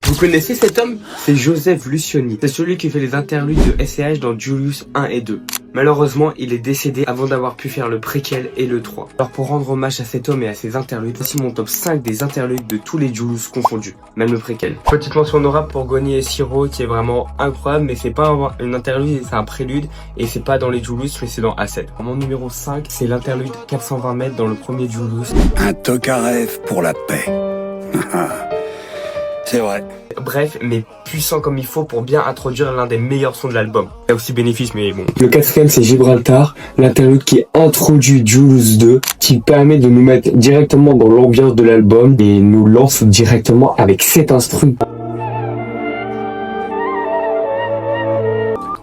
Vous connaissez cet homme? C'est Joseph Lucioni. C'est celui qui fait les interludes de SCH dans Julius 1 et 2. Malheureusement, il est décédé avant d'avoir pu faire le préquel et le 3. Alors pour rendre hommage à cet homme et à ses interludes, voici mon top 5 des interludes de tous les Julius confondus, même le préquel. Petite mention honorable pour Goni et Siro qui est vraiment incroyable, mais c'est pas une interlude, c'est un prélude et c'est pas dans les Julius mais c'est dans A7. Mon numéro 5, c'est l'interlude 420 mètres dans le premier Julius. Un Tokarev pour la paix. C'est vrai. Bref, mais puissant comme il faut pour bien introduire l'un des meilleurs sons de l'album. Il y a aussi bénéfice, mais bon. Le quatrième, c'est Gibraltar, l'interlude qui introduit Julius 2, qui permet de nous mettre directement dans l'ambiance de l'album et nous lance directement avec cet instru.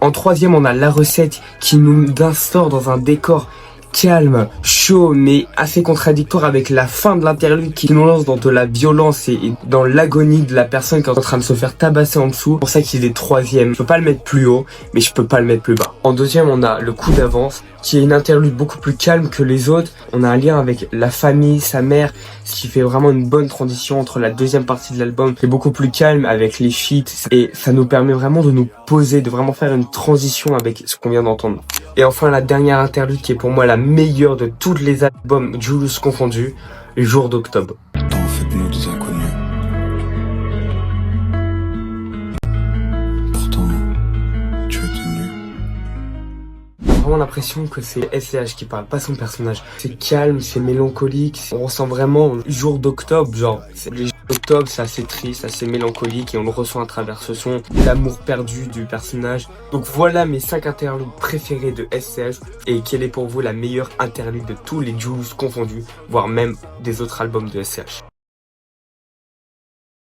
En troisième, on a La Recette qui nous instaure dans un décor calme, chaud, mais assez contradictoire avec la fin de l'interlude qui nous lance dans de la violence et dans l'agonie de la personne qui est en train de se faire tabasser en dessous. C'est pour ça qu'il est troisième. Je peux pas le mettre plus haut, mais je peux pas le mettre plus bas. En deuxième, on a Le Coup d'avance, qui est une interlude beaucoup plus calme que les autres. On a un lien avec la famille, sa mère, ce qui fait vraiment une bonne transition entre la deuxième partie de l'album, qui est beaucoup plus calme avec les feats, et ça nous permet vraiment de nous poser, de vraiment faire une transition avec ce qu'on vient d'entendre. Et enfin, la dernière interlude qui est pour moi la meilleure de tous les albums Julius confondus, Jour d'octobre. Faites-nous des inconnus. Pourtant, tu es tenu. J'ai vraiment l'impression que c'est SCH qui parle, pas son personnage. C'est calme, c'est mélancolique, on ressent vraiment Jour d'octobre, genre, les jours d'octobre c'est assez triste, assez mélancolique et on le ressent à travers ce son, l'amour perdu du personnage. Donc voilà mes 5 interludes préférés de SCH et quelle est pour vous la meilleure interlude de tous les Julius confondus, voire même des autres albums de SCH.